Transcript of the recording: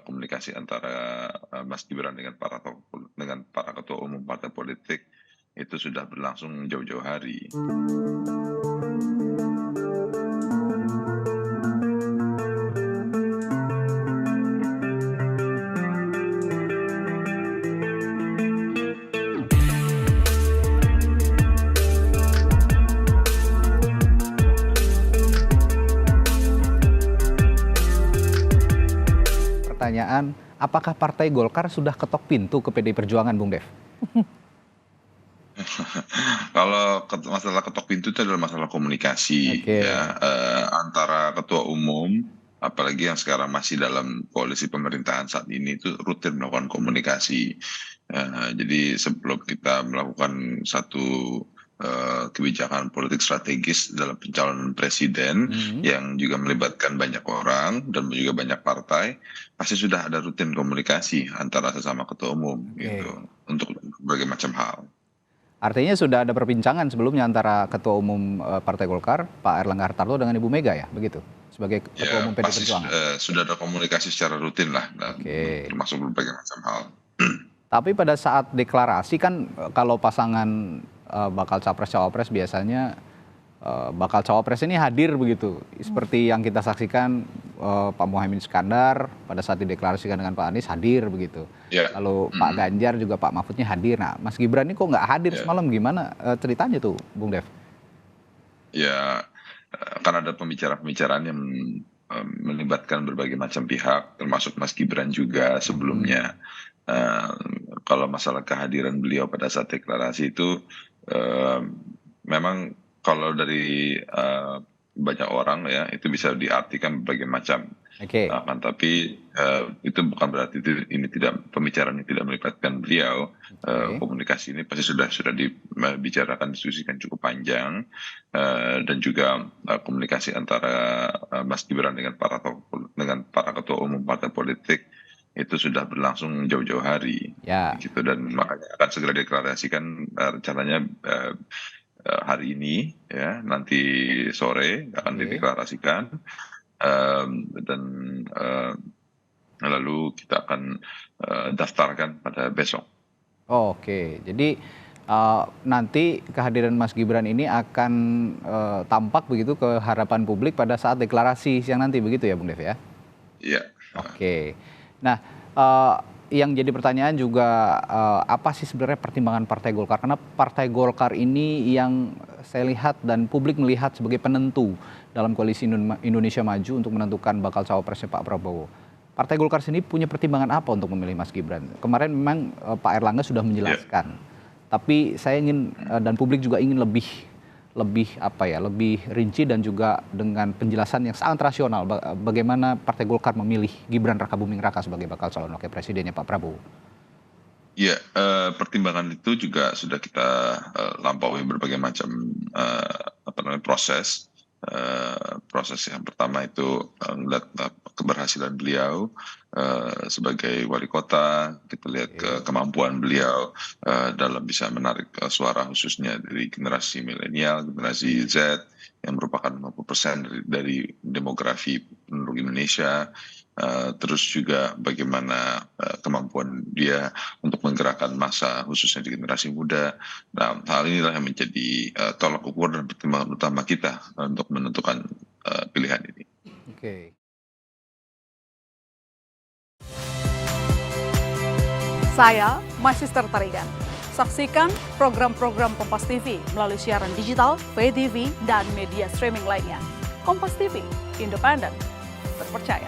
komunikasi antara Mas Gibran dengan para ketua umum partai politik itu sudah berlangsung jauh-jauh hari. Pertanyaan, apakah Partai Golkar sudah ketok pintu ke PDI Perjuangan, Bung Dev? Kalau masalah ketok pintu itu adalah masalah komunikasi Oke. ya, antara ketua umum, apalagi yang sekarang masih dalam koalisi pemerintahan saat ini itu rutin melakukan komunikasi. Jadi sebelum kita melakukan satu kebijakan politik strategis dalam pencalonan presiden yang juga melibatkan banyak orang dan juga banyak partai, pasti sudah ada rutin komunikasi antara sesama ketua umum gitu untuk berbagai macam hal. Artinya sudah ada perbincangan sebelumnya antara Ketua Umum Partai Golkar, Pak Erlangga Hartarto dengan Ibu Mega ya, begitu? Sebagai Ketua Umum PDI Pasti Perjuangan. sudah ada komunikasi secara rutin lah, termasuk berbagai macam hal. Tapi pada saat deklarasi kan kalau pasangan bakal capres-cawapres biasanya bakal cawapres ini hadir begitu. Seperti yang kita saksikan Pak Muhaimin Iskandar pada saat dideklarasikan dengan Pak Anies hadir begitu. Lalu Pak Ganjar juga Pak Mahfudnya hadir. Nah, Mas Gibran ini kok nggak hadir semalam, gimana ceritanya tuh, Bung Dev? Ya, kan ada pembicaraan-pembicaraan yang melibatkan berbagai macam pihak, termasuk Mas Gibran juga sebelumnya. Kalau masalah kehadiran beliau pada saat deklarasi itu memang kalau dari banyak orang ya itu bisa diartikan berbagai macam. Kan tapi itu bukan berarti ini tidak pembicaraan yang tidak melibatkan beliau. Komunikasi ini pasti sudah dibicarakan, diskusikan cukup panjang, dan juga komunikasi antara Mas Gibran dengan para ketua umum partai politik itu sudah berlangsung jauh-jauh hari, gitu, dan makanya akan segera deklarasikan rencananya hari ini ya, nanti sore akan dideklarasikan, dan lalu kita akan daftarkan pada besok. Jadi nanti kehadiran Mas Gibran ini akan tampak begitu ke harapan publik pada saat deklarasi siang nanti, begitu ya Bung Dev ya? Iya. Nah, yang jadi pertanyaan juga apa sih sebenarnya pertimbangan Partai Golkar? Karena Partai Golkar ini yang saya lihat dan publik melihat sebagai penentu dalam koalisi Indonesia Maju untuk menentukan bakal cawapresnya Pak Prabowo. Partai Golkar sendiri punya pertimbangan apa untuk memilih Mas Gibran? Kemarin memang Pak Erlangga sudah menjelaskan, tapi saya ingin dan publik juga ingin lebih rinci dan juga dengan penjelasan yang sangat rasional bagaimana Partai Golkar memilih Gibran Rakabuming Raka sebagai bakal calon wakil presidennya Pak Prabowo. Ya, pertimbangan itu juga sudah kita lampaui berbagai macam proses. Proses yang pertama itu melihat keberhasilan beliau sebagai wali kota, kita lihat kemampuan beliau dalam bisa menarik suara khususnya dari generasi milenial, generasi Z yang merupakan 50% dari demografi penduduk Indonesia. Terus juga bagaimana kemampuan dia untuk menggerakkan massa khususnya di generasi muda. Nah, hal inilah yang menjadi tolak ukur dan pertimbangan utama kita untuk menentukan pilihan ini. Saya Magister Tarigan. Saksikan program-program Kompas TV melalui siaran digital, pay TV, dan media streaming lainnya. Kompas TV, independen, terpercaya.